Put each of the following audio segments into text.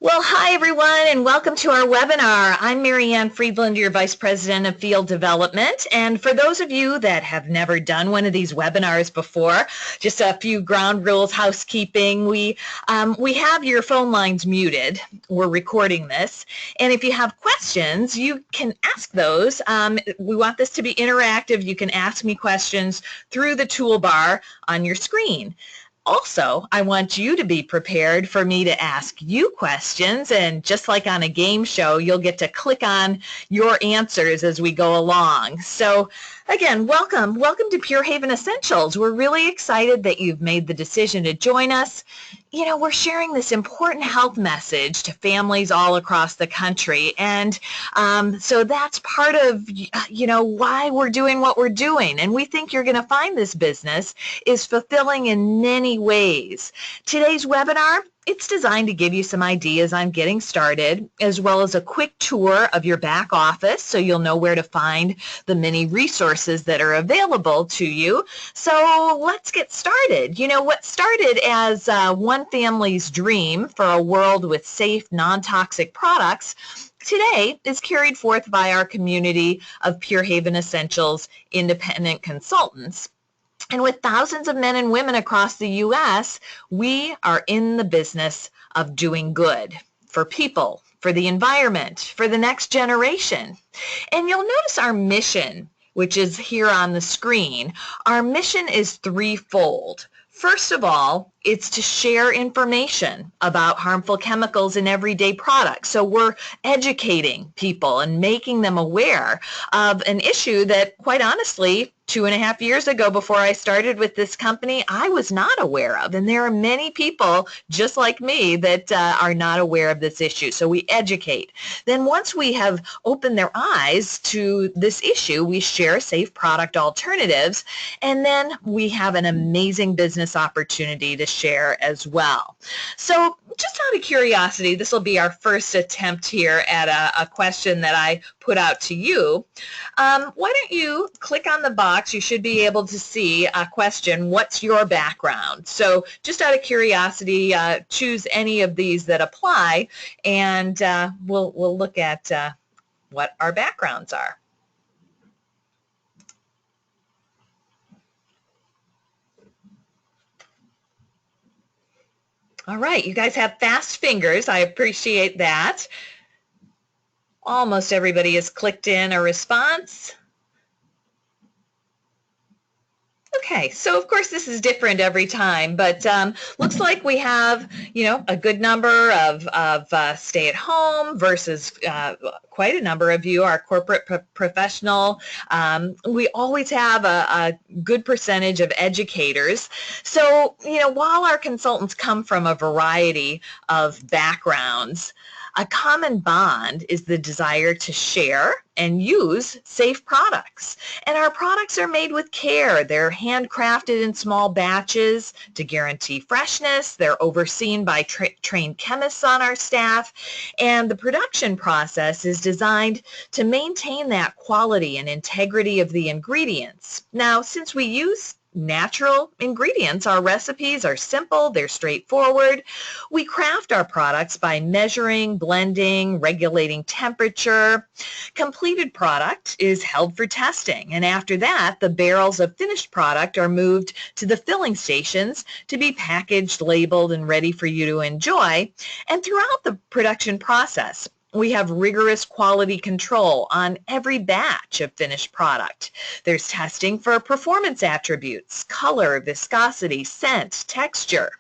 Well, hi everyone, and welcome to our webinar. I'm Marianne Friedland, your Vice President of Field Development. And for those of you that have never done one of these webinars before, just a few ground rules, housekeeping. We have your phone lines muted. We're recording this. And if you have questions, you can ask those. We want this to be interactive. You can ask me questions through the toolbar on your screen. Also, I want you to be prepared for me to ask you questions, and just like on a game show, you'll get to click on your answers as we go along. So again, welcome to Pure Haven Essentials. We're really excited that you've made the decision to join us. You know, we're sharing this important health message to families all across the country, and so that's part of, why we're doing what we're doing, and we think you're going to find this business is fulfilling in many ways. Today's webinar, it's designed to give you some ideas on getting started, as well as a quick tour of your back office so you'll know where to find the many resources that are available to you. So let's get started. You know, what started as one family's dream for a world with safe, non-toxic products today is carried forth by our community of Pure Haven Essentials independent consultants. And with thousands of men and women across the U.S., we are in the business of doing good for people, for the environment, for the next generation. And you'll notice our mission, which is here on the screen. Our mission is threefold. First of all, it's to share information about harmful chemicals in everyday products. So we're educating people and making them aware of an issue that, quite honestly, 2.5 years ago, before I started with this company, I was not aware of. And there are many people just like me that are not aware of this issue. So we educate. Then once we have opened their eyes to this issue, we share safe product alternatives. And then we have an amazing business opportunity to share as well. So just out of curiosity, this will be our first attempt here at a question that I put out to you. Why don't you click on the box? You should be able to see a question, what's your background? So just out of curiosity, choose any of these that apply, and we'll look at what our backgrounds are. All right, you guys have fast fingers. I appreciate that. Almost everybody has clicked in a response. Okay, so of course this is different every time, but looks like we have, a good number of stay-at-home versus quite a number of you are corporate professional. We always have a good percentage of educators. So, while our consultants come from a variety of backgrounds, a common bond is the desire to share and use safe products. And our products are made with care. They're handcrafted in small batches to guarantee freshness. They're overseen by trained chemists on our staff. And the production process is designed to maintain that quality and integrity of the ingredients. Now, since we use natural ingredients, our recipes are simple, they're straightforward. We craft our products by measuring, blending, regulating temperature. Completed product is held for testing, and after that, the barrels of finished product are moved to the filling stations to be packaged, labeled, and ready for you to enjoy. And throughout the production process, we have rigorous quality control on every batch of finished product. There's testing for performance attributes, color, viscosity, scent, texture.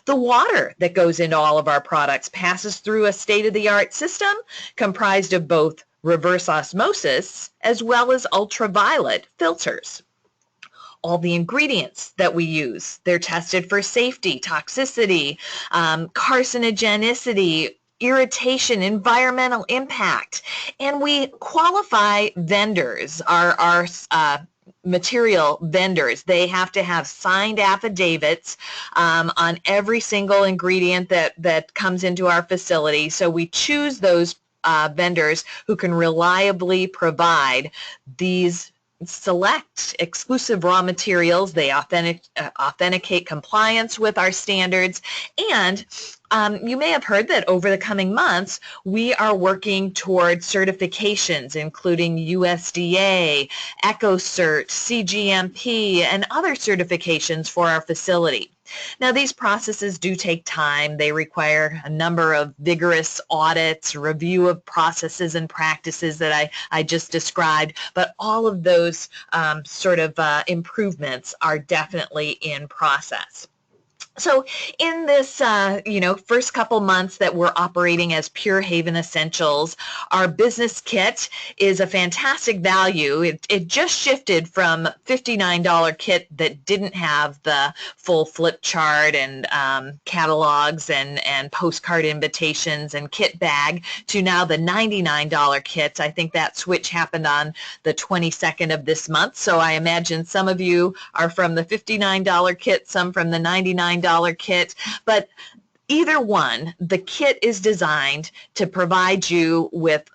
The water that goes into all of our products passes through a state-of-the-art system comprised of both reverse osmosis as well as ultraviolet filters. All the ingredients that we use, they're tested for safety, toxicity, carcinogenicity, irritation, environmental impact, and we qualify vendors, our material vendors. They have to have signed affidavits on every single ingredient that comes into our facility. So we choose those vendors who can reliably provide these select exclusive raw materials. They authenticate compliance with our standards. And you may have heard that over the coming months, we are working toward certifications, including USDA, EcoCert, CGMP, and other certifications for our facility. Now, these processes do take time. They require a number of vigorous audits, review of processes and practices that I just described, but all of those improvements are definitely in process. So in this, first couple months that we're operating as Pure Haven Essentials, our business kit is a fantastic value. It just shifted from $59 kit that didn't have the full flip chart and catalogs and postcard invitations and kit bag to now the $99 kits. I think that switch happened on the 22nd of this month. So I imagine some of you are from the $59 kit, some from the $99 kit, but either one, the kit is designed to provide you with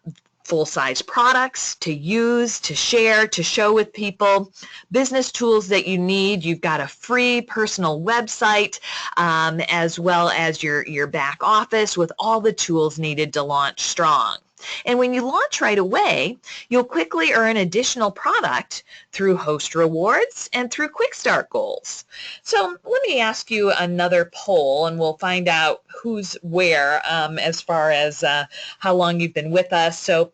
full-size products to use, to share, to show with people, business tools that you need. You've got a free personal website, as well as your back office with all the tools needed to launch strong. And when you launch right away, you'll quickly earn additional product through host rewards and through quick start goals. So let me ask you another poll, and we'll find out who's where as far as how long you've been with us. So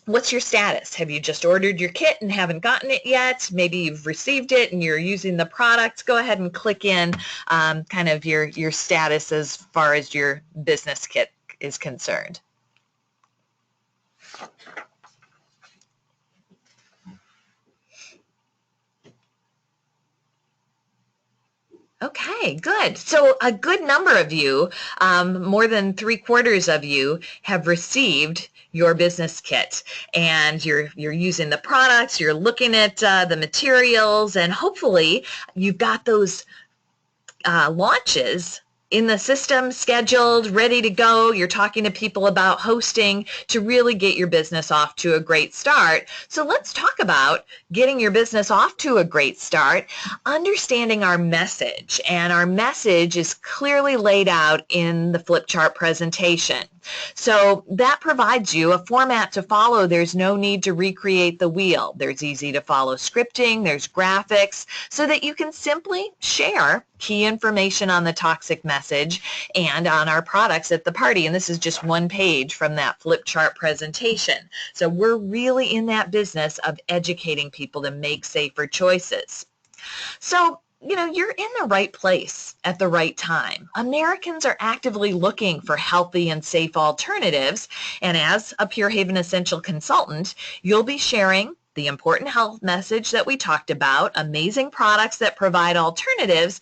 what's your status? Have you just ordered your kit and haven't gotten it yet? Maybe you've received it and you're using the products. Go ahead and click in kind of your status as far as your business kit is concerned. Okay, good. So a good number of you, more than 3/4 of you, have received your business kit, and you're using the products, you're looking at the materials, and hopefully you've got those launches in the system, scheduled, ready to go. You're talking to people about hosting to really get your business off to a great start. So let's talk about getting your business off to a great start, understanding our message. And our message is clearly laid out in the flip chart presentation. So that provides you a format to follow. There's no need to recreate the wheel. There's easy to follow scripting, there's graphics, so that you can simply share key information on the toxic message and on our products at the party. And this is just one page from that flip chart presentation. So we're really in that business of educating people to make safer choices. So you're in the right place at the right time. Americans are actively looking for healthy and safe alternatives, and as a Pure Haven Essential consultant, you'll be sharing the important health message that we talked about, amazing products that provide alternatives.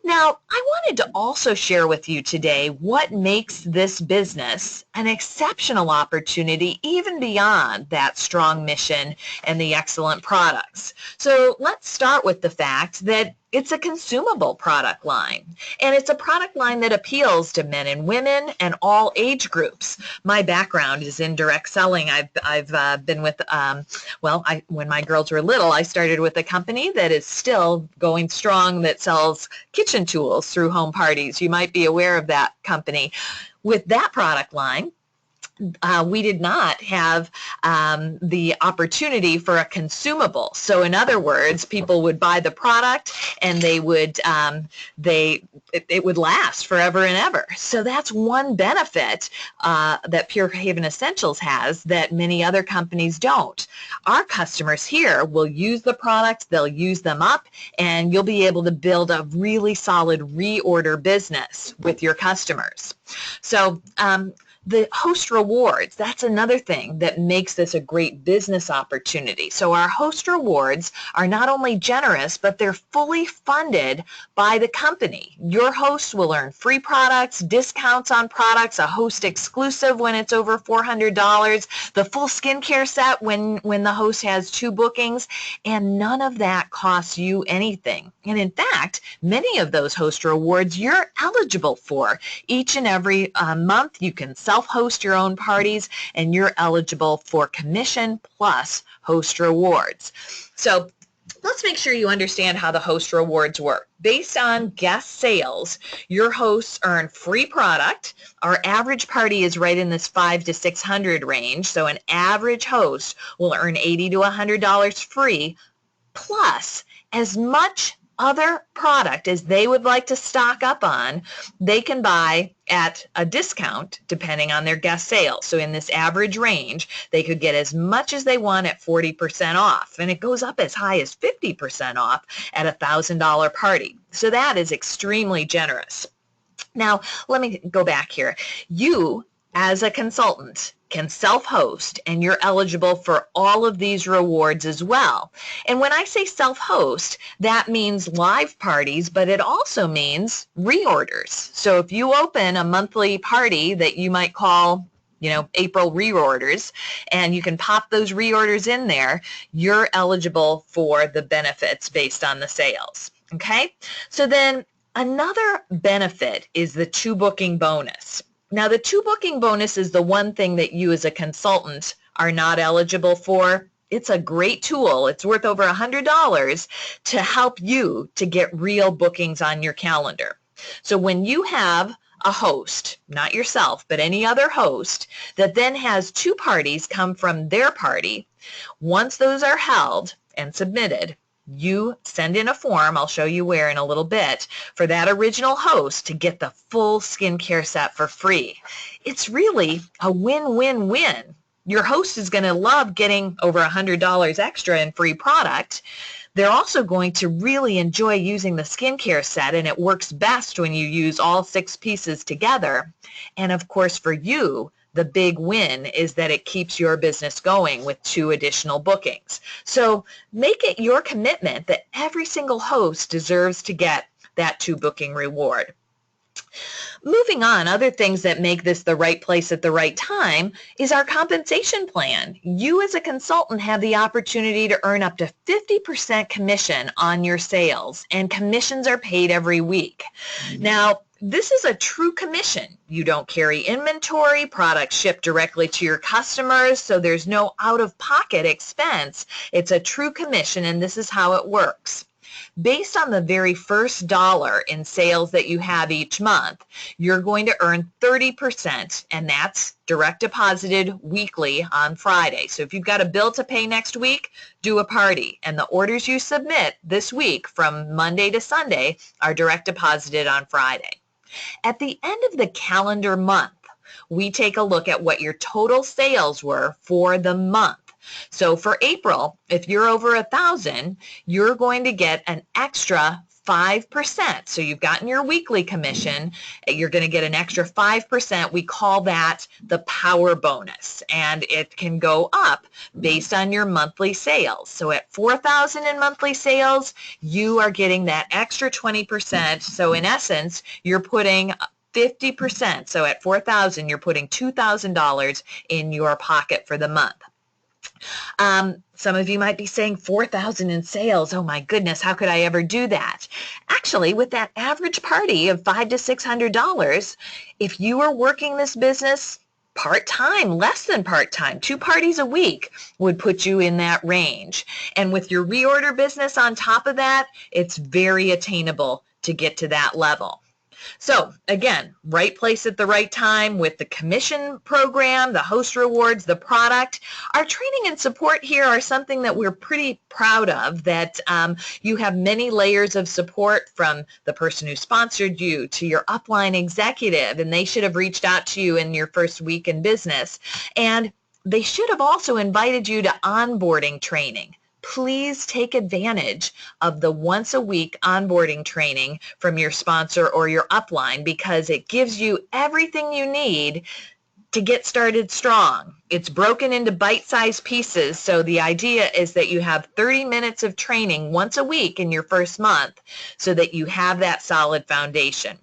Now, I wanted to also share with you today what makes this business an exceptional opportunity even beyond that strong mission and the excellent products. So let's start with the fact that it's a consumable product line, and it's a product line that appeals to men and women and all age groups. My background is in direct selling. I've been with, when my girls were little, I started with a company that is still going strong that sells kitchen tools through home parties. You might be aware of that company. With that product line, we did not have the opportunity for a consumable. So in other words, people would buy the product and they would it would last forever and ever. So that's one benefit that Pure Haven Essentials has that many other companies don't. Our customers here will use the products, they'll use them up, and you'll be able to build a really solid reorder business with your customers. So the host rewards, that's another thing that makes this a great business opportunity. So our host rewards are not only generous, but they're fully funded by the company. Your host will earn free products, discounts on products, a host exclusive when it's over $400, the full skincare set when the host has 2 bookings, and none of that costs you anything. And in fact, many of those host rewards you're eligible for. Each and every month you can sign self-host your own parties, and you're eligible for commission plus host rewards. So let's make sure you understand how the host rewards work. Based on guest sales, your hosts earn free product. Our average party is right in this $500 to $600 range, so an average host will earn $80 to $100 free, plus as much other product as they would like to stock up on, they can buy at a discount depending on their guest sales. So in this average range, they could get as much as they want at 40% off, and it goes up as high as 50% off at a $1,000 party. So that is extremely generous. Now, let me go back here. You, as a consultant, can self-host, and you're eligible for all of these rewards as well. And when I say self-host, that means live parties, but it also means reorders. So if you open a monthly party that you might call, April reorders, and you can pop those reorders in there, you're eligible for the benefits based on the sales. Okay? So then another benefit is the 2-booking bonus. Now, the 2-booking bonus is the one thing that you as a consultant are not eligible for. It's a great tool. It's worth over $100 to help you to get real bookings on your calendar. So when you have a host, not yourself, but any other host, that then has 2 parties come from their party, once those are held and submitted, you send in a form, I'll show you where in a little bit, for that original host to get the full skincare set for free. It's really a win-win-win. Your host is going to love getting over $100 extra in free product. They're also going to really enjoy using the skincare set, and it works best when you use all 6 pieces together. And of course, for you, the big win is that it keeps your business going with 2 additional bookings. So make it your commitment that every single host deserves to get that 2-booking reward. Moving on, other things that make this the right place at the right time is our compensation plan. You as a consultant have the opportunity to earn up to 50% commission on your sales, and commissions are paid every week. Now, this is a true commission. You don't carry inventory, products shipped directly to your customers, so there's no out-of-pocket expense. It's a true commission, and this is how it works. Based on the very first dollar in sales that you have each month, you're going to earn 30%, and that's direct deposited weekly on Friday. So if you've got a bill to pay next week, do a party, and the orders you submit this week from Monday to Sunday are direct deposited on Friday. At the end of the calendar month, we take a look at what your total sales were for the month. So for April, if you're over 1,000, you're going to get an extra 5%. So you've gotten your weekly commission, you're going to get an extra 5%. We call that the power bonus, and it can go up based on your monthly sales. So at 4,000 in monthly sales, you are getting that extra 20%. So in essence, you're putting 50%. So at 4,000, you're putting $2,000 in your pocket for the month. Some of you might be saying 4,000 in sales. Oh my goodness, how could I ever do that? Actually, with that average party of $500 to $600, if you were working this business part-time, less than part-time, 2 parties a week would put you in that range. And with your reorder business on top of that, it's very attainable to get to that level. So again, right place at the right time with the commission program, the host rewards, the product. Our training and support here are something that we're pretty proud of, that you have many layers of support from the person who sponsored you to your upline executive, and they should have reached out to you in your first week in business. And they should have also invited you to onboarding training. Please take advantage of the once-a-week onboarding training from your sponsor or your upline, because it gives you everything you need to get started strong. It's broken into bite-sized pieces, so the idea is that you have 30 minutes of training once a week in your first month so that you have that solid foundation.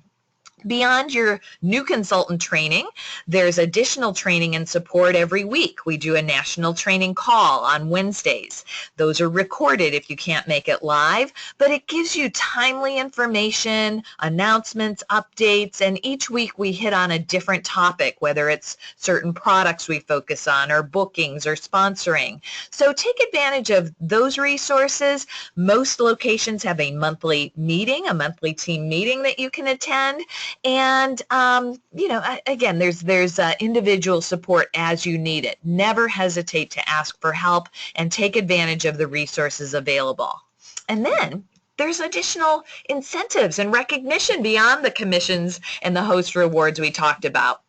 Beyond your new consultant training, there's additional training and support every week. We do a national training call on Wednesdays. Those are recorded if you can't make it live, but it gives you timely information, announcements, updates, and each week we hit on a different topic, whether it's certain products we focus on or bookings or sponsoring. So take advantage of those resources. Most locations have a monthly meeting, a monthly team meeting that you can attend. And, again, there's individual support as you need it. Never hesitate to ask for help and take advantage of the resources available. And then there's additional incentives and recognition beyond the commissions and the host rewards we talked about.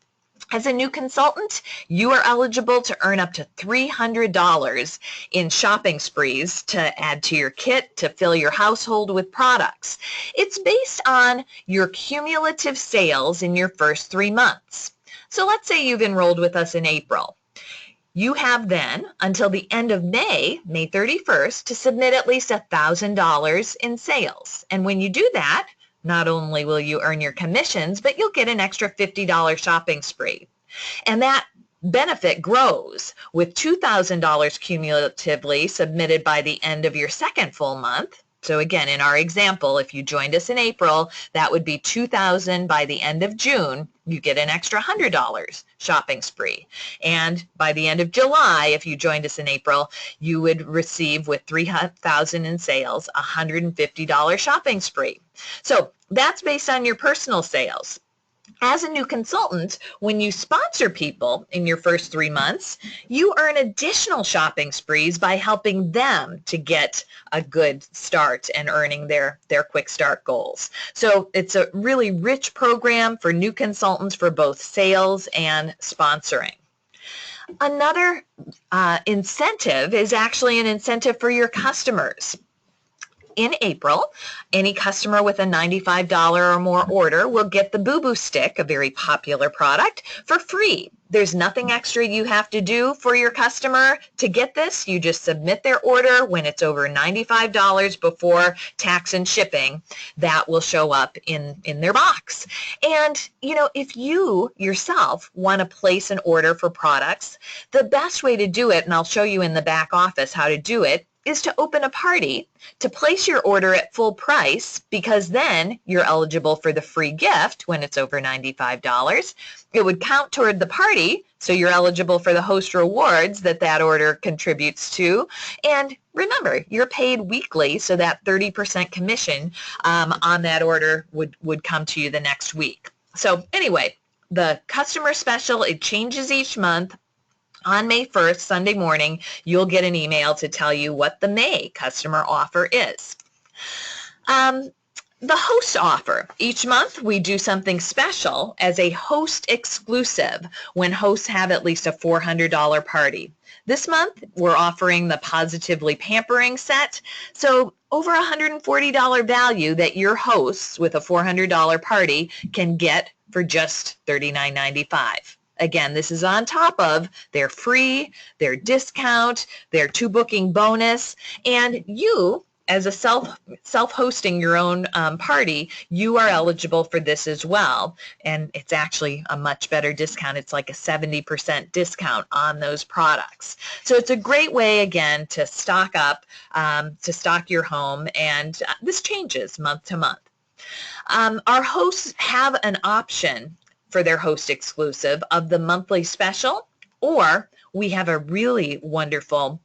As a new consultant, you are eligible to earn up to $300 in shopping sprees to add to your kit to fill your household with products. It's based on your cumulative sales in your first 3 months. So let's say you've enrolled with us in April. You have then until the end of May 31st, to submit at least $1,000 in sales. And when you do that, not only will you earn your commissions, but you'll get an extra $50 shopping spree. And that benefit grows with $2,000 cumulatively submitted by the end of your second full month. So again, in our example, if you joined us in April, that would be $2,000 by the end of June. You get an extra $100 shopping spree. And by the end of July, if you joined us in April, you would receive, with $3,000 in sales, a $150 shopping spree. So that's based on your personal sales. As a new consultant, when you sponsor people in your first 3 months, you earn additional shopping sprees by helping them to get a good start and earning their quick start goals. So it's a really rich program for new consultants for both sales and sponsoring. Another incentive is actually an incentive for your customers. In April, any customer with a $95 or more order will get the Boo Boo Stick, a very popular product, for free. There's nothing extra you have to do for your customer to get this. You just submit their order. When it's over $95 before tax and shipping, that will show up in their box. And, if you yourself want to place an order for products, the best way to do it, and I'll show you in the back office how to do it, is to open a party to place your order at full price, because then you're eligible for the free gift when it's over $95. It would count toward the party, so you're eligible for the host rewards that order contributes to. And remember, you're paid weekly, so that 30% commission on that order would come to you the next week. So anyway, the customer special, it changes each month. On May 1st, Sunday morning, you'll get an email to tell you what the May customer offer is. The host offer. Each month, we do something special as a host exclusive when hosts have at least a $400 party. This month, we're offering the Positively Pampering set. So over $140 value that your hosts with a $400 party can get for just $39.95. Again, this is on top of their free, their discount, their 2-booking bonus, and you, as a self-hosting your own party, you are eligible for this as well. And it's actually a much better discount. It's like a 70% discount on those products. So it's a great way, again, to stock up, to stock your home, and this changes month to month. Our hosts have an option for their host exclusive of the monthly special, or we have a really wonderful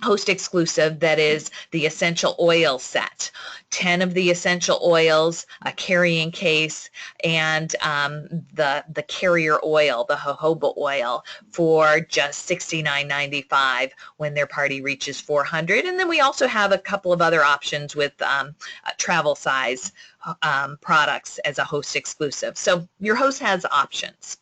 host exclusive that is the essential oil set. 10 of the essential oils, a carrying case, and the carrier oil, the jojoba oil, for just $69.95 when their party reaches 400. And then we also have a couple of other options with travel size products as a host exclusive. So your host has options.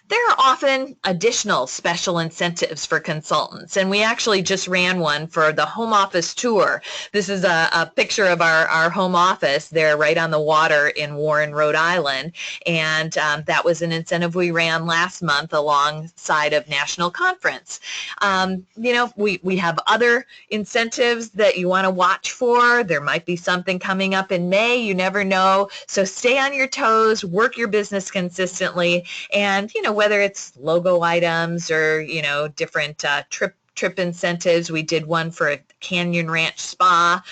There are often additional special incentives for consultants, and we actually just ran one for the home office tour. This is a picture of our home office there right on the water in Warren, Rhode Island, and that was an incentive we ran last month alongside of National Conference. We have other incentives that you want to watch for. There might be something coming up in May. You never know. So stay on your toes, work your business consistently, and, whether it's logo items or, different trip incentives. We did one for a Canyon Ranch Spa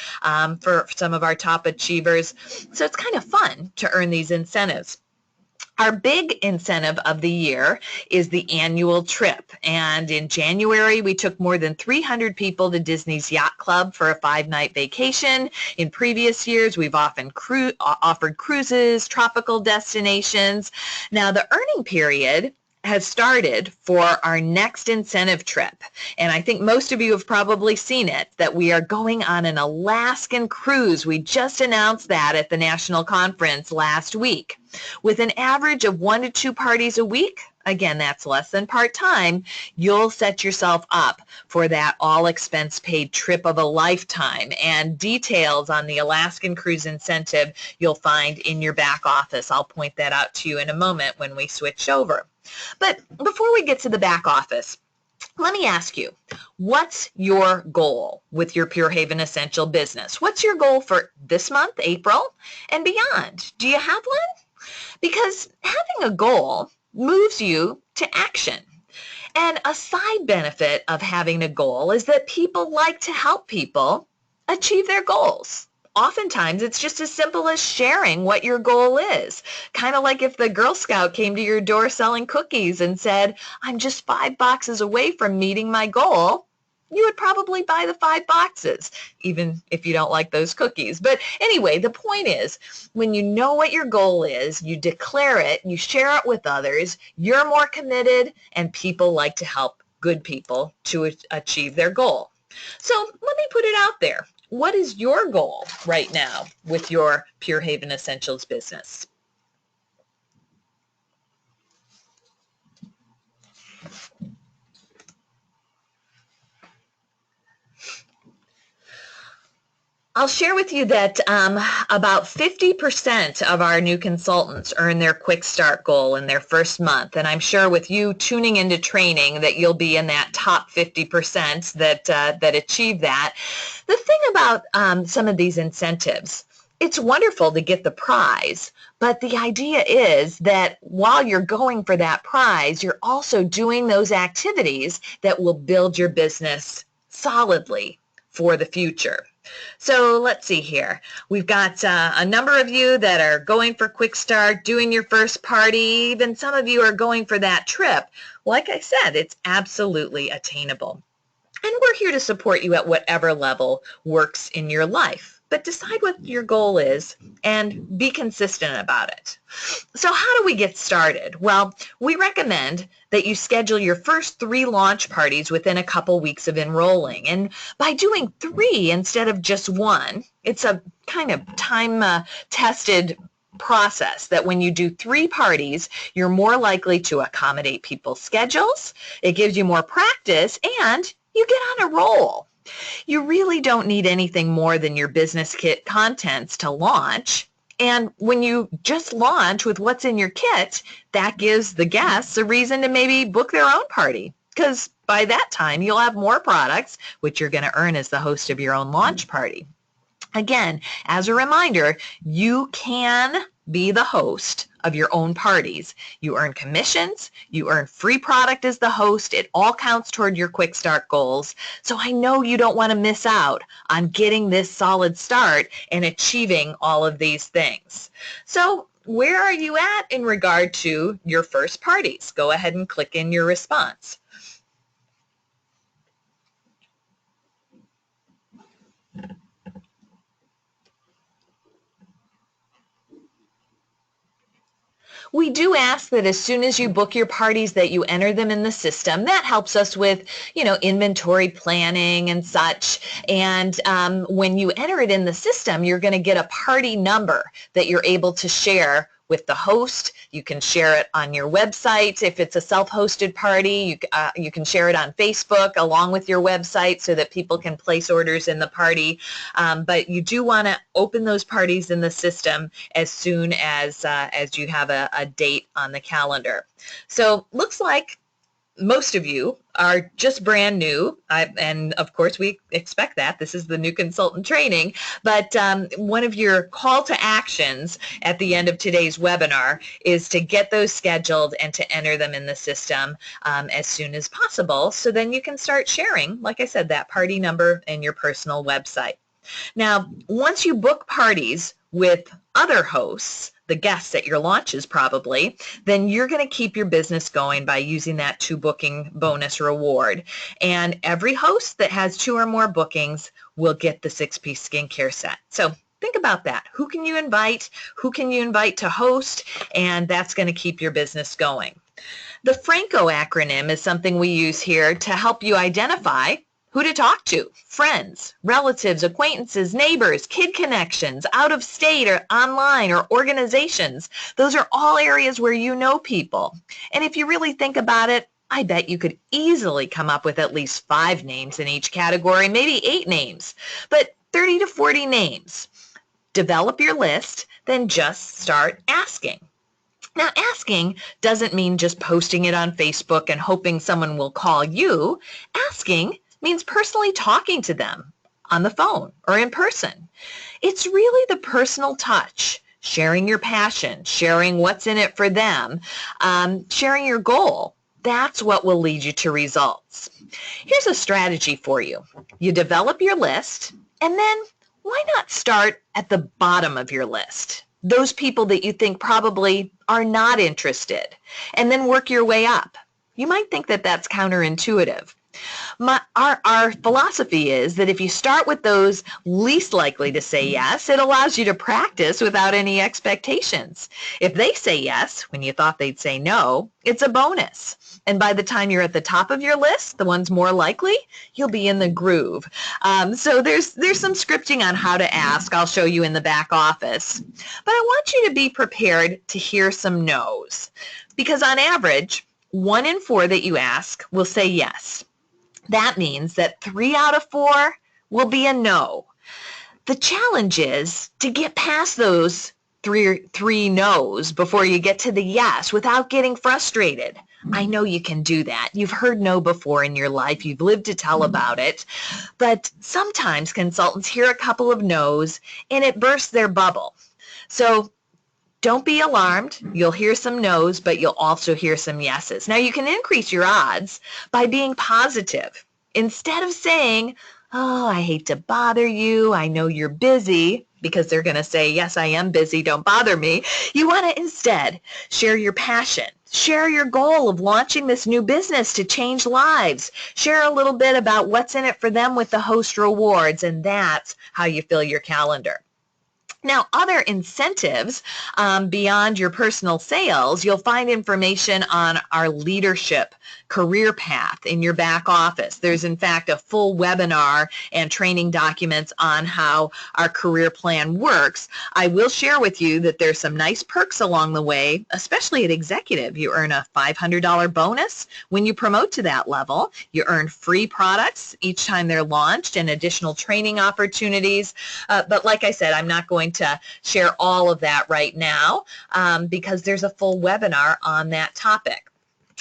for some of our top achievers. So it's kind of fun to earn these incentives. Our big incentive of the year is the annual trip. And in January, we took more than 300 people to Disney's Yacht Club for a 5-night vacation. In previous years, we've often offered cruises, tropical destinations. Now, the earning period has started for our next incentive trip. And I think most of you have probably seen it, that we are going on an Alaskan cruise. We just announced that at the National Conference last week. With an average of 1 to 2 parties a week, again, that's less than part-time, you'll set yourself up for that all-expense-paid trip of a lifetime. And details on the Alaskan Cruise incentive you'll find in your back office. I'll point that out to you in a moment when we switch over. But before we get to the back office, let me ask you, what's your goal with your Pure Haven Essential business? What's your goal for this month, April, and beyond? Do you have one? Because having a goal moves you to action. And a side benefit of having a goal is that people like to help people achieve their goals. Oftentimes, it's just as simple as sharing what your goal is. Kind of like if the Girl Scout came to your door selling cookies and said, I'm just 5 boxes away from meeting my goal, you would probably buy the 5 boxes, even if you don't like those cookies. But anyway, the point is, when you know what your goal is, you declare it, you share it with others, you're more committed, and people like to help good people to achieve their goal. So let me put it out there. What is your goal right now with your Pure Haven Essentials business? I'll share with you that about 50% of our new consultants earn their quick start goal in their first month. And I'm sure with you tuning into training that you'll be in that top 50% that achieve that. The thing about some of these incentives, it's wonderful to get the prize, but the idea is that while you're going for that prize, you're also doing those activities that will build your business solidly for the future. So let's see here. We've got a number of you that are going for quick start, doing your first party. Even some of you are going for that trip. Like I said, it's absolutely attainable. And we're here to support you at whatever level works in your life. But decide what your goal is and be consistent about it. So how do we get started? Well, we recommend that you schedule your first 3 launch parties within a couple weeks of enrolling. And by doing 3 instead of just 1, it's a kind of time-tested process that when you do 3 parties, you're more likely to accommodate people's schedules. It gives you more practice and you get on a roll. You really don't need anything more than your business kit contents to launch. And when you just launch with what's in your kit, that gives the guests a reason to maybe book their own party. Because by that time, you'll have more products, which you're going to earn as the host of your own launch party. Again, as a reminder, you can be the host of your own parties. You earn commissions, you earn free product as the host. It all counts toward your quick start goals. So I know you don't want to miss out on getting this solid start and achieving all of these things. So where are you at in regard to your first parties? Go ahead and click in your response. We do ask that as soon as you book your parties that you enter them in the system. That helps us with, inventory planning and such. And when you enter it in the system, you're going to get a party number that you're able to share with the host. You can share it on your website. If it's a self-hosted party, you can share it on Facebook along with your website so that people can place orders in the party. But you do want to open those parties in the system as soon as you have a date on the calendar. So looks like most of you are just brand new, and of course we expect that. This is the new consultant training, but one of your call to actions at the end of today's webinar is to get those scheduled and to enter them in the system as soon as possible, so then you can start sharing, like I said, that party number and your personal website. Now, once you book parties with other hosts, the guests at your launches probably, then you're going to keep your business going by using that 2 booking bonus reward. And every host that has 2 or more bookings will get the 6-piece skincare set. So think about that. Who can you invite? Who can you invite to host? And that's going to keep your business going. The F.R.A.N.K.O acronym is something we use here to help you identify who to talk to: friends, relatives, acquaintances, neighbors, kid connections, out of state or online, or organizations. Those are all areas where you know people. And if you really think about it, I bet you could easily come up with at least 5 names in each category, maybe 8 names, but 30 to 40 names. Develop your list, then just start asking. Now, asking doesn't mean just posting it on Facebook and hoping someone will call you. Asking means personally talking to them on the phone or in person. It's really the personal touch, sharing your passion, sharing what's in it for them, sharing your goal. That's what will lead you to results. Here's a strategy for you. You develop your list, and then why not start at the bottom of your list? Those people that you think probably are not interested, and then work your way up. You might think that that's counterintuitive. Our philosophy is that if you start with those least likely to say yes, it allows you to practice without any expectations. If they say yes when you thought they'd say no, it's a bonus. And by the time you're at the top of your list, the ones more likely, you'll be in the groove. So there's some scripting on how to ask. I'll show you in the back office. But I want you to be prepared to hear some no's, because on average, 1 in 4 that you ask will say yes. That means that 3 out of 4 will be a no. The challenge is to get past those three no's before you get to the yes without getting frustrated. I know you can do that. You've heard no before in your life. You've lived to tell about it. But sometimes consultants hear a couple of no's and it bursts their bubble. So don't be alarmed. You'll hear some no's, but you'll also hear some yeses. Now, you can increase your odds by being positive. Instead of saying, "Oh, I hate to bother you. I know you're busy," because they're going to say, "Yes, I am busy. Don't bother me." You want to instead share your passion. Share your goal of launching this new business to change lives. Share a little bit about what's in it for them with the host rewards, and that's how you fill your calendar. Now, other incentives beyond your personal sales, you'll find information on our leadership career path in your back office. There's, in fact, a full webinar and training documents on how our career plan works. I will share with you that there's some nice perks along the way, especially at executive. You earn a $500 bonus when you promote to that level. You earn free products each time they're launched and additional training opportunities. But like I said, I'm not going to share all of that right now because there's a full webinar on that topic.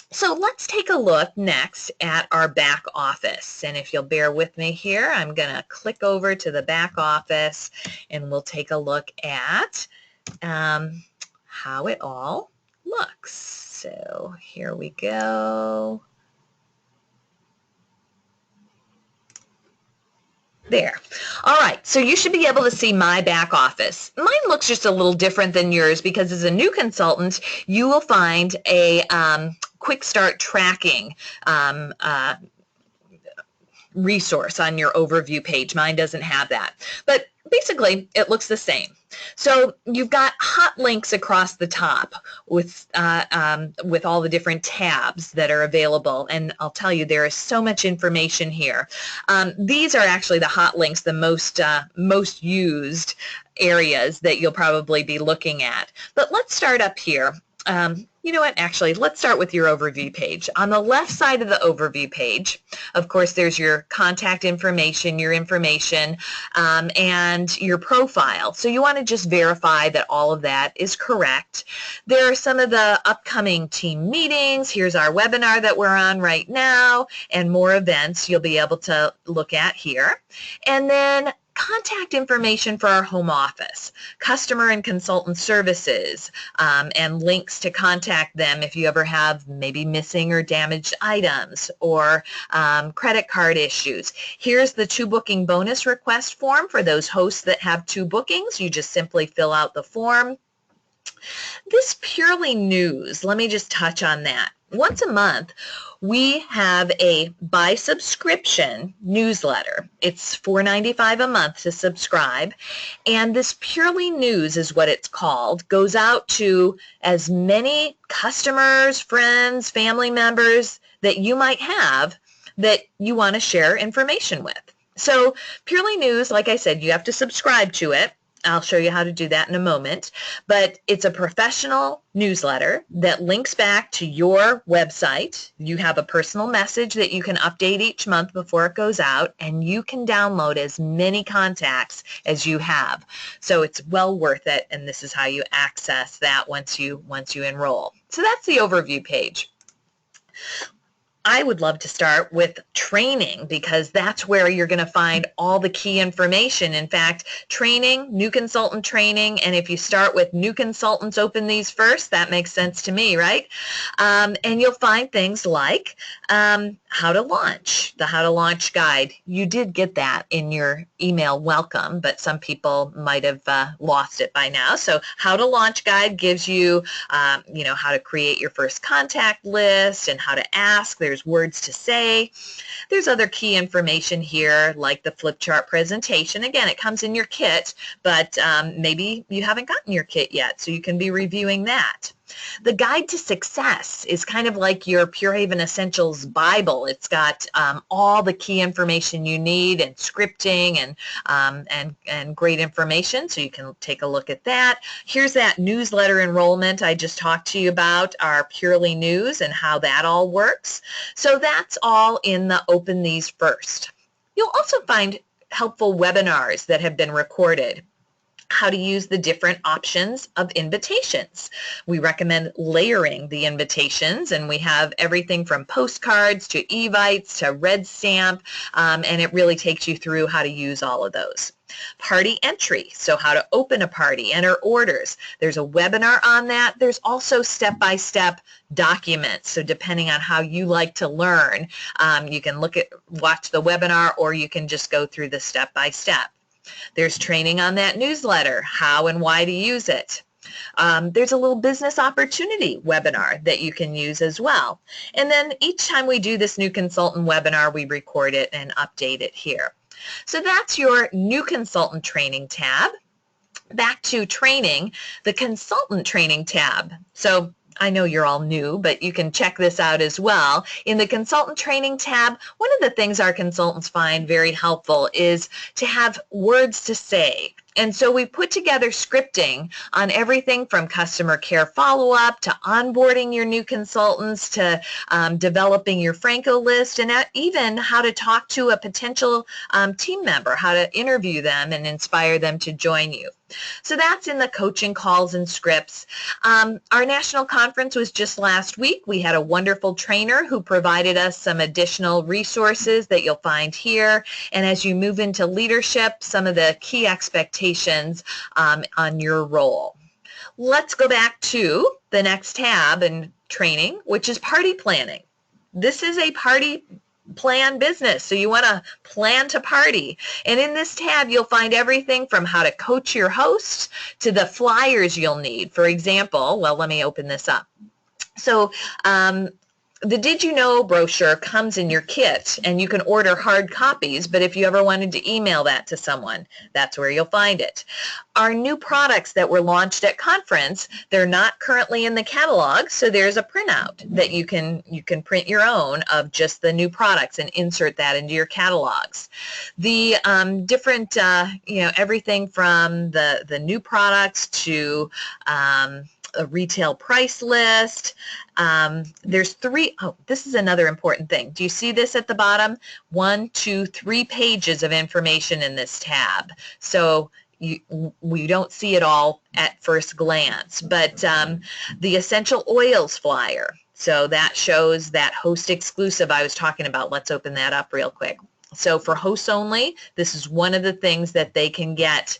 So let's take a look next at our back office. And if you'll bear with me here, I'm going to click over to the back office and we'll take a look at how it all looks. So here we go. There. All right, so you should be able to see my back office. Mine looks just a little different than yours because as a new consultant, you will find a quick start tracking resource on your overview page. Mine doesn't have that. But basically, it looks the same. So you've got hot links across the top with all the different tabs that are available. And I'll tell you, there is so much information here. These are actually the hot links, the most used areas that you'll probably be looking at. But let's start up here. You know what, actually, let's start with your overview page. On the left side of the overview page, of course, there's your contact information, and your profile. So you want to just verify that all of that is correct. There are some of the upcoming team meetings. Here's our webinar that we're on right now, and more events you'll be able to look at here. And then contact information for our home office, customer and consultant services, and links to contact them if you ever have maybe missing or damaged items or credit card issues. Here's the 2 booking bonus request form for those hosts that have 2 bookings. You just simply fill out the form. This Purely News, let me just touch on that. Once a month, we have a by subscription newsletter. It's $4.95 a month to subscribe, and this Purely News is what it's called. Goes out to as many customers, friends, family members that you might have that you want to share information with. So Purely News, like I said, you have to subscribe to it. I'll show you how to do that in a moment, but it's a professional newsletter that links back to your website. You have a personal message that you can update each month before it goes out, and you can download as many contacts as you have. So it's well worth it, and this is how you access that once you enroll. So that's the overview page. I would love to start with training, because that's where you're going to find all the key information. In fact, training, new consultant training, and if you start with new consultants, open these first, that makes sense to me, right? And you'll find things like how to launch, the How to Launch guide. You did get that in your email welcome, but some people might have lost it by now. So How to Launch guide gives you, how to create your first contact list and how to ask. There's words to say. There's other key information here like the flip chart presentation. Again, it comes in your kit, but maybe you haven't gotten your kit yet, so you can be reviewing that. The Guide to Success is kind of like your Pure Haven Essentials Bible. It's got all the key information you need and scripting and great information, so you can take a look at that. Here's that newsletter enrollment I just talked to you about, our Purely News and how that all works. So that's all in the Open These First. You'll also find helpful webinars that have been recorded. How to use the different options of invitations. We recommend layering the invitations, and we have everything from postcards to evites to red stamp, and it really takes you through how to use all of those. Party entry, so how to open a party, enter orders. There's a webinar on that. There's also step-by-step documents, so depending on how you like to learn, you can watch the webinar, or you can just go through the step-by-step. There's training on that newsletter, how and why to use it. There's a little business opportunity webinar that you can use as well. And then each time we do this new consultant webinar, we record it and update it here. So that's your new consultant training tab. Back to training, the consultant training tab. So I know you're all new, but you can check this out as well. In the consultant training tab, one of the things our consultants find very helpful is to have words to say. And so we put together scripting on everything from customer care follow-up to onboarding your new consultants to developing your F.R.A.N.K.O list, and even how to talk to a potential team member, how to interview them and inspire them to join you. So that's in the coaching calls and scripts. Our national conference was just last week. We had a wonderful trainer who provided us some additional resources that you'll find here. And as you move into leadership, some of the key expectations on your role. Let's go back to the next tab in training, which is party planning. This is a party plan business, so you want to plan to party. And in this tab, you'll find everything from how to coach your hosts to the flyers you'll need. For example, well, let me open this up. So The Did You Know brochure comes in your kit, and you can order hard copies, but if you ever wanted to email that to someone, that's where you'll find it. Our new products that were launched at conference, they're not currently in the catalog, so there's a printout that you can print your own of just the new products and insert that into your catalogs. The different, everything from the new products to a retail price list. There's this is another important thing. Do you see this at the bottom? 1, 2, 3 pages of information in this tab. So we don't see it all at first glance, but the essential oils flyer. So that shows that host exclusive I was talking about. Let's open that up real quick. So for hosts only, this is one of the things that they can get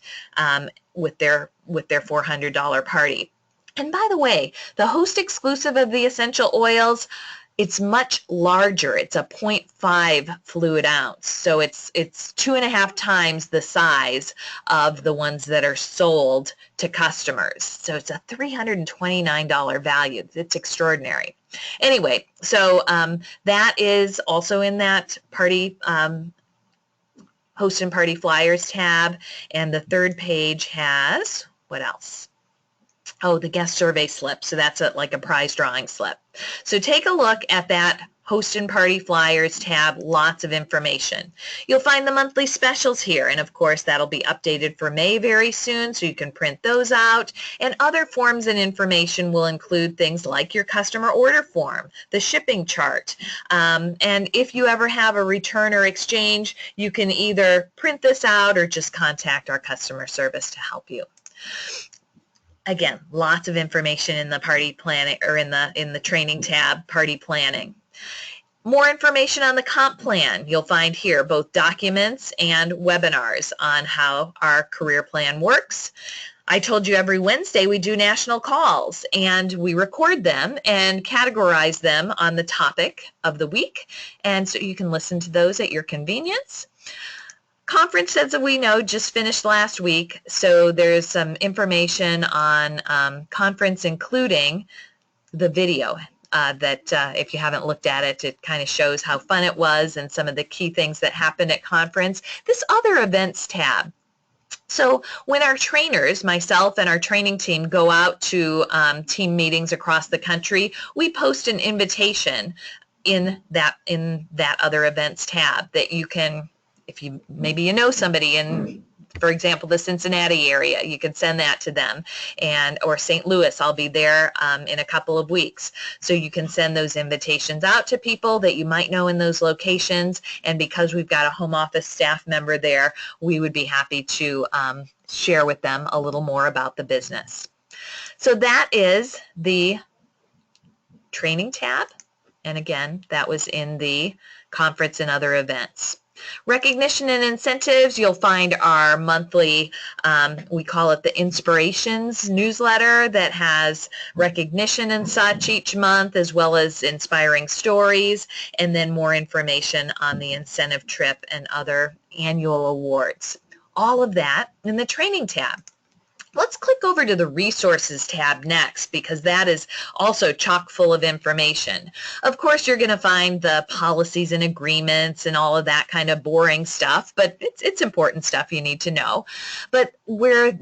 with their $400 party. And by the way, the host exclusive of the essential oils, it's much larger. It's a 0.5 fluid ounce. So it's 2.5 times the size of the ones that are sold to customers. So it's a $329 value. It's extraordinary. Anyway, so that is also in that party host and party flyers tab. And the third page has, what else? Oh, the guest survey slip. So that's like a prize drawing slip. So take a look at that host and party flyers tab, lots of information. You'll find the monthly specials here, and of course that'll be updated for May very soon, so you can print those out. And other forms and information will include things like your customer order form, the shipping chart, and if you ever have a return or exchange, you can either print this out or just contact our customer service to help you. Again, lots of information in the party planning, or in the training tab, party planning. More information on the comp plan you'll find here, both documents and webinars on how our career plan works. I told you every Wednesday we do national calls, and we record them and categorize them on the topic of the week, and so you can listen to those at your convenience. Conference, as we know, just finished last week, so there's some information on conference, including the video that if you haven't looked at it, it kind of shows how fun it was and some of the key things that happened at conference. This other events tab. So when our trainers, myself and our training team, go out to team meetings across the country, we post an invitation in that other events tab that you can, if you maybe you know somebody in, for example, the Cincinnati area, you can send that to them, or St. Louis. I'll be there in a couple of weeks, so you can send those invitations out to people that you might know in those locations. And because we've got a home office staff member there, we would be happy to share with them a little more about the business. So that is the training tab, and again, that was in the conference and other events. Recognition and incentives, you'll find our monthly, we call it the Inspirations newsletter, that has recognition and such each month, as well as inspiring stories, and then more information on the incentive trip and other annual awards. All of that in the training tab. Let's click over to the Resources tab next, because that is also chock full of information. Of course, you're going to find the policies and agreements and all of that kind of boring stuff, but it's important stuff you need to know. But where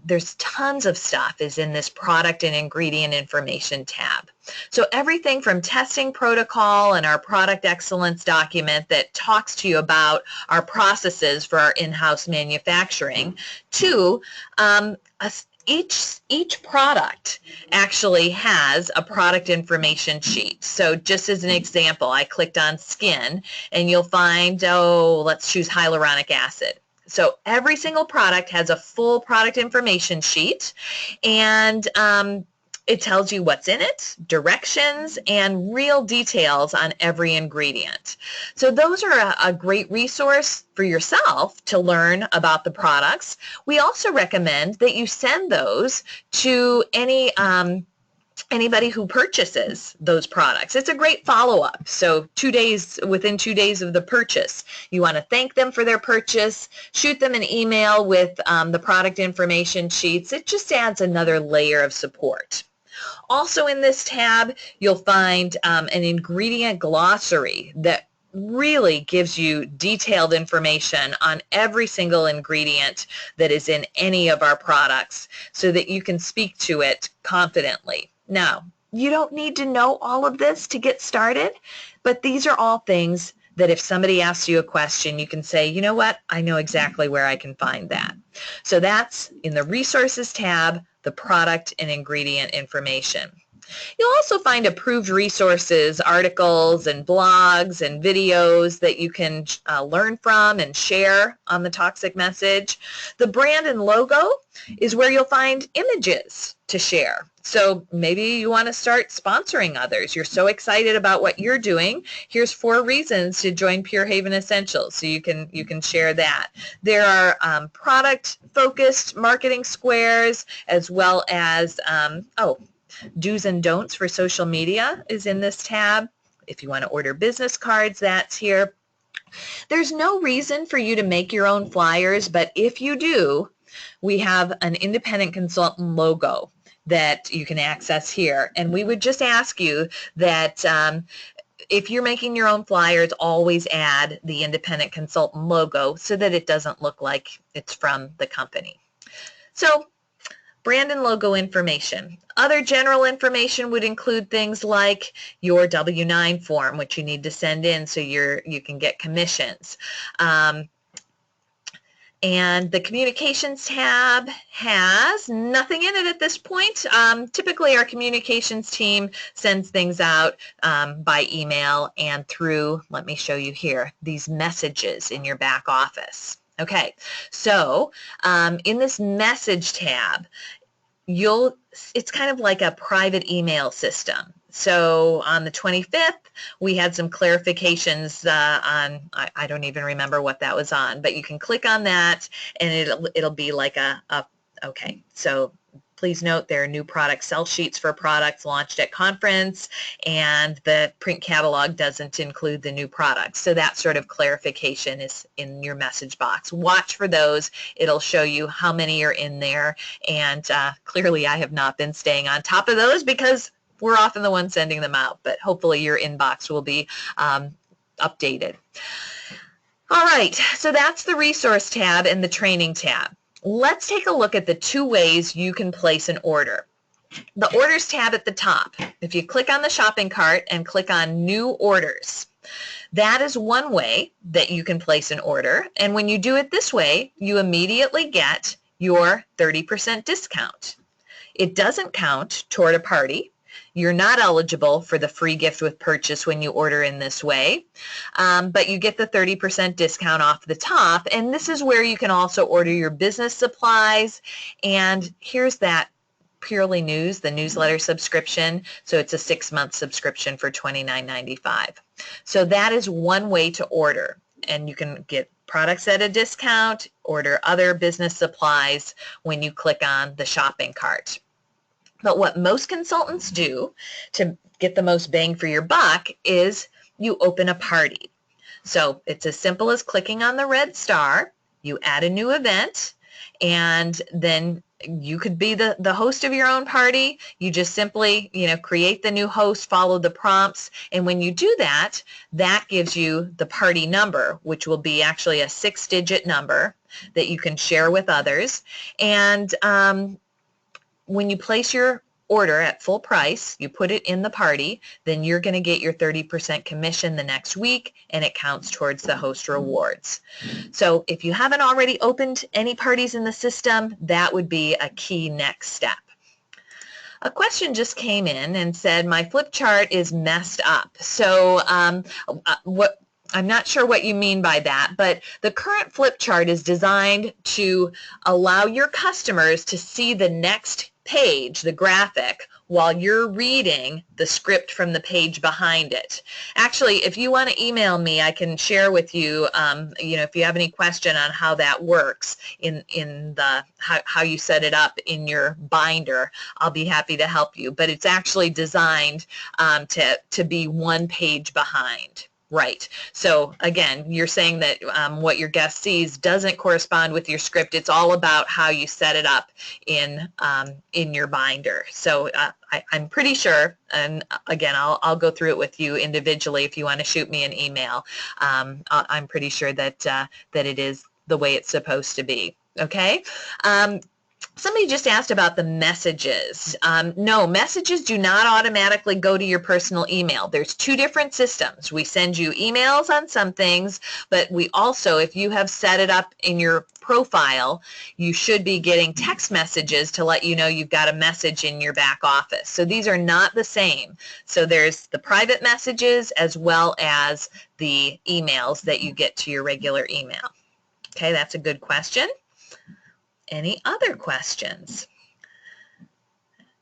there's tons of stuff is in this Product and Ingredient Information tab. So everything from testing protocol and our product excellence document that talks to you about our processes for our in-house manufacturing, to each product actually has a product information sheet. So just as an example, I clicked on skin, and you'll find, let's choose hyaluronic acid. So every single product has a full product information sheet, and it tells you what's in it, directions, and real details on every ingredient. So those are a great resource for yourself to learn about the products. We also recommend that you send those to anybody who purchases those products. It's a great follow-up. So within 2 days of the purchase, you want to thank them for their purchase, shoot them an email with the product information sheets. It just adds another layer of support. Also in this tab, you'll find an ingredient glossary that really gives you detailed information on every single ingredient that is in any of our products so that you can speak to it confidently. Now, you don't need to know all of this to get started, but these are all things that if somebody asks you a question, you can say, you know what, I know exactly where I can find that. So that's in the Resources tab, the product and ingredient information. You'll also find approved resources, articles and blogs and videos that you can learn from and share on the toxic message. The brand and logo is where you'll find images to share. So maybe you want to start sponsoring others. You're so excited about what you're doing. Here's 4 reasons to join Pure Haven Essentials. So you can share that. There are product-focused marketing squares as well as do's and don'ts for social media is in this tab. If you want to order business cards, that's here. There's no reason for you to make your own flyers, but if you do, we have an independent consultant logo that you can access here. And we would just ask you that if you're making your own flyers, always add the independent consultant logo so that it doesn't look like it's from the company. So, brand and logo information. Other general information would include things like your W-9 form, which you need to send in so you can get commissions. And the communications tab has nothing in it at this point. Typically our communications team sends things out by email and through, let me show you here, these messages in your back office. Okay, so in this message tab, it's kind of like a private email system. So on the 25th, we had some clarifications on, I don't even remember what that was on, but you can click on that and it'll be like okay, so please note there are new product sell sheets for products launched at conference, and the print catalog doesn't include the new products. So that sort of clarification is in your message box. Watch for those. It'll show you how many are in there, and clearly I have not been staying on top of those because we're often the ones sending them out, but hopefully your inbox will be updated. All right, so that's the resource tab and the training tab. Let's take a look at the 2 ways you can place an order. The orders tab at the top. If you click on the shopping cart and click on new orders, that is one way that you can place an order. And when you do it this way, you immediately get your 30% discount. It doesn't count toward a party. You're not eligible for the free gift with purchase when you order in this way, but you get the 30% discount off the top, and this is where you can also order your business supplies. And here's that Purely News, the newsletter subscription. So it's a 6-month subscription for $29.95. So that is one way to order, and you can get products at a discount, order other business supplies when you click on the shopping cart. But what most consultants do to get the most bang for your buck is you open a party. So it's as simple as clicking on the red star, you add a new event, and then you could be the host of your own party. You just simply, create the new host, follow the prompts, and when you do that, that gives you the party number, which will be actually a 6-digit number that you can share with others. And when you place your order at full price, you put it in the party, then you're going to get your 30% commission the next week, and it counts towards the host rewards. So if you haven't already opened any parties in the system, that would be a key next step. A question just came in and said, my flip chart is messed up. So I'm not sure what you mean by that, but the current flip chart is designed to allow your customers to see the next page, the graphic, while you're reading the script from the page behind it. Actually, if you want to email me, I can share with you, if you have any question on how that works in the how you set it up in your binder, I'll be happy to help you. But it's actually designed to be one page behind. Right. So again, you're saying that what your guest sees doesn't correspond with your script. It's all about how you set it up in your binder. So I'm pretty sure, and again, I'll go through it with you individually if you want to shoot me an email. I'm pretty sure that that it is the way it's supposed to be. Okay. Somebody just asked about the messages. No, messages do not automatically go to your personal email. There's two different systems. We send you emails on some things, but we also, if you have set it up in your profile, you should be getting text messages to let you know you've got a message in your back office. So these are not the same. So there's the private messages as well as the emails that you get to your regular email. Okay, that's a good question. Any other questions?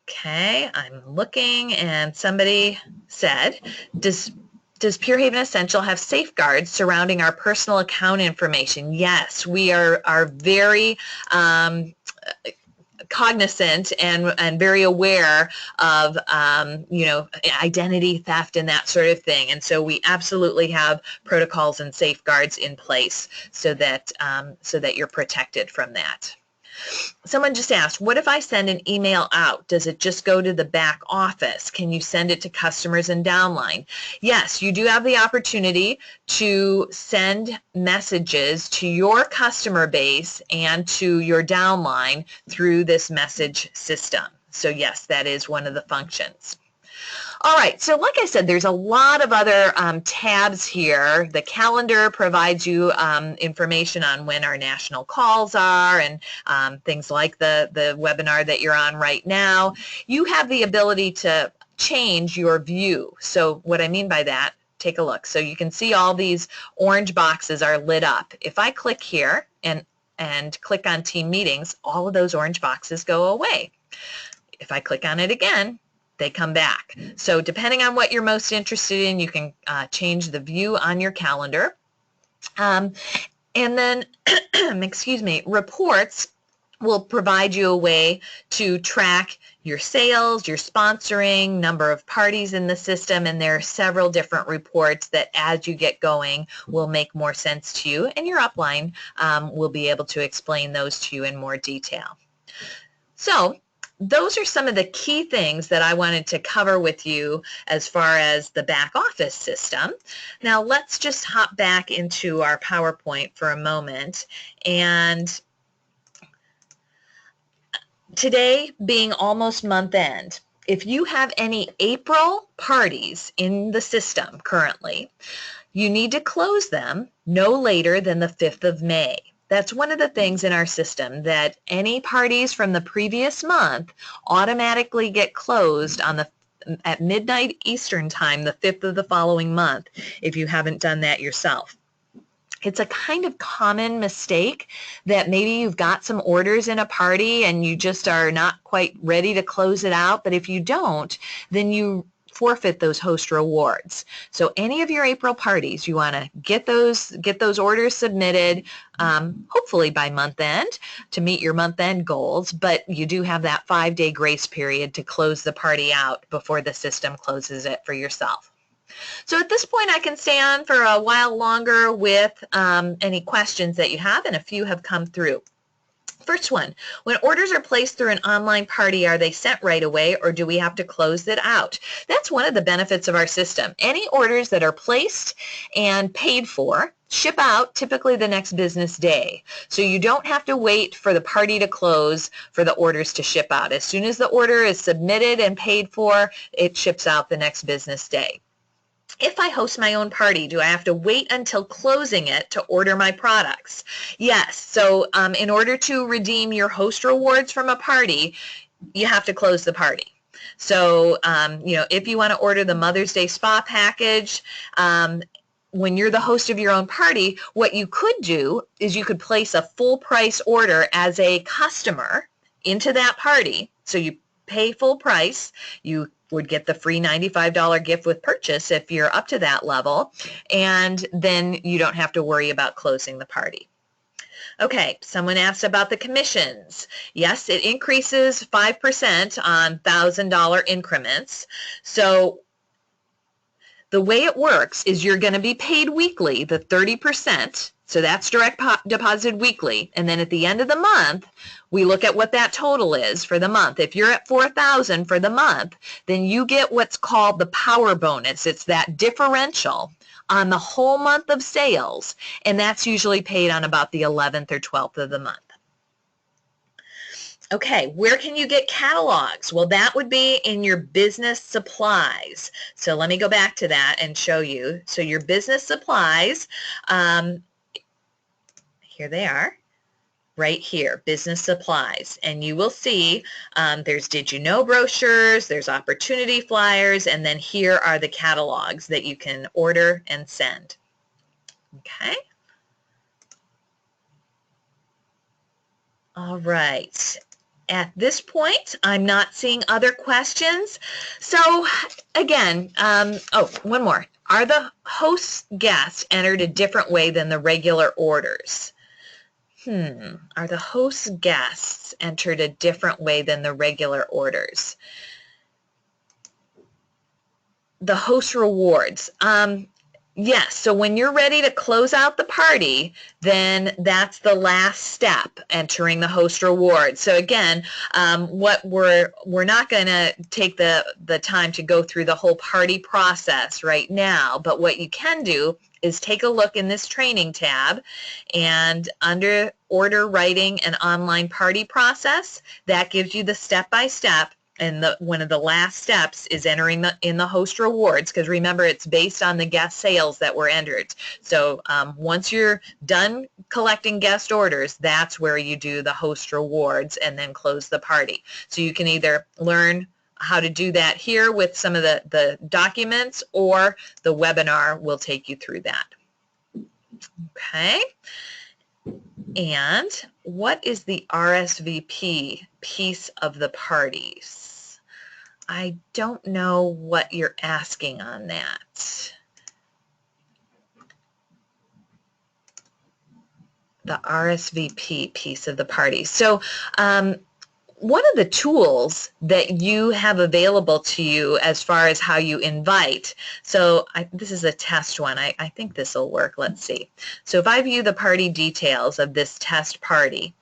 Okay, I'm looking, and somebody said, does Pure Haven Essential have safeguards surrounding our personal account information? Yes, we are very cognizant and very aware of you know, identity theft and that sort of thing, and so we absolutely have protocols and safeguards in place so that you're protected from that. Someone just asked, what if I send an email out? Does it just go to the back office? Can you send it to customers and downline? Yes, you do have the opportunity to send messages to your customer base and to your downline through this message system. So yes, that is one of the functions. All right, so like I said, there's a lot of other tabs here. The calendar provides you information on when our national calls are and things like the webinar that you're on right now. You have the ability to change your view. So what I mean by that, take a look. So you can see all these orange boxes are lit up. If I click here and click on team meetings, all of those orange boxes go away. If I click on it again, they come back. So depending on what you're most interested in, you can change the view on your calendar. And then, excuse me, reports will provide you a way to track your sales, your sponsoring, number of parties in the system, and there are several different reports that as you get going will make more sense to you, and your upline will be able to explain those to you in more detail. So those are some of the key things that I wanted to cover with you as far as the back office system. Now let's just hop back into our PowerPoint for a moment. And today being almost month end, if you have any April parties in the system currently, you need to close them no later than the 5th of May. That's one of the things in our system, that any parties from the previous month automatically get closed on at midnight Eastern time, the 5th of the following month, if you haven't done that yourself. It's a kind of common mistake that maybe you've got some orders in a party and you just are not quite ready to close it out, but if you don't, then you forfeit those host rewards. So any of your April parties, you want to get those orders submitted, hopefully by month end to meet your month end goals, but you do have that 5-day grace period to close the party out before the system closes it for yourself. So at this point, I can stay on for a while longer with any questions that you have, and a few have come through. First one, when orders are placed through an online party, are they sent right away or do we have to close it out? That's one of the benefits of our system. Any orders that are placed and paid for ship out typically the next business day. So you don't have to wait for the party to close for the orders to ship out. As soon as the order is submitted and paid for, it ships out the next business day. If I host my own party, do I have to wait until closing it to order my products? Yes. So in order to redeem your host rewards from a party, you have to close the party. So, you know, if you want to order the Mother's Day spa package, when you're the host of your own party, what you could do is you could place a full price order as a customer into that party. So you pay full price, you would get the free $95 gift with purchase if you're up to that level, and then you don't have to worry about closing the party. Okay, someone asked about the commissions. Yes, it increases 5% on $1,000 increments. So the way it works is you're going to be paid weekly, the 30%. So that's direct deposited weekly. And then at the end of the month, we look at what that total is for the month. If you're at $4,000 for the month, then you get what's called the power bonus. It's that differential on the whole month of sales, and that's usually paid on about the 11th or 12th of the month. Okay, where can you get catalogs? Well, that would be in your business supplies. So let me go back to that and show you. So your business supplies, here they are, right here, business supplies. And you will see there's Did You Know brochures, there's opportunity flyers, and then here are the catalogs that you can order and send. Okay. All right. At this point, I'm not seeing other questions. So again, oh, one more. Are the host's guests entered a different way than the regular orders? Are the host's guests entered a different way than the regular orders? The host rewards. Yes, so when you're ready to close out the party, then that's the last step, entering the host rewards. So again, what we're not going to take the time to go through the whole party process right now, but what you can do is take a look in this training tab, and under order writing and online party process, that gives you the step-by-step. And one of the last steps is entering in the host rewards, because remember, it's based on the guest sales that were entered. So once you're done collecting guest orders, that's where you do the host rewards and then close the party. So you can either learn how to do that here with some of the documents, or the webinar will take you through that. Okay. And what is the RSVP piece of the parties? I don't know what you're asking on that. The RSVP piece of the party. So one of the tools that you have available to you as far as how you invite, so this is a test one. I think this will work. Let's see. So if I view the party details of this test party,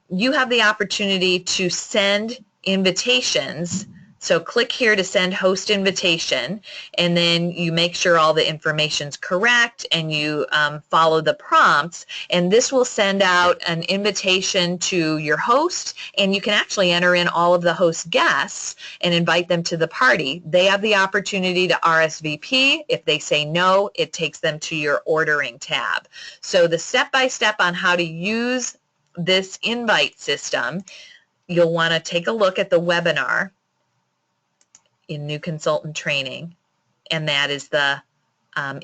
you have the opportunity to send invitations. So click here to send host invitation, and then you make sure all the information's correct, and you follow the prompts, and this will send out an invitation to your host, and you can actually enter in all of the host guests and invite them to the party. They have the opportunity to RSVP. If they say no, it takes them to your ordering tab. So the step-by-step on how to use this invite system, you'll want to take a look at the webinar in New Consultant Training, and that is the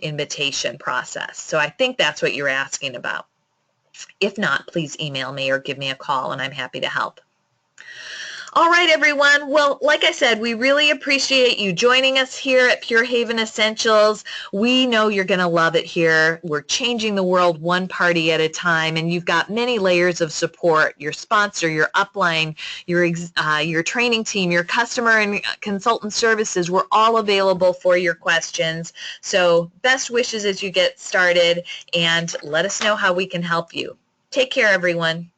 invitation process. So I think that's what you're asking about. If not, please email me or give me a call, and I'm happy to help. All right, everyone. Well, like I said, we really appreciate you joining us here at Pure Haven Essentials. We know you're going to love it here. We're changing the world one party at a time, and you've got many layers of support. Your sponsor, your upline, your training team, your customer and consultant services, we're all available for your questions. So best wishes as you get started, and let us know how we can help you. Take care, everyone.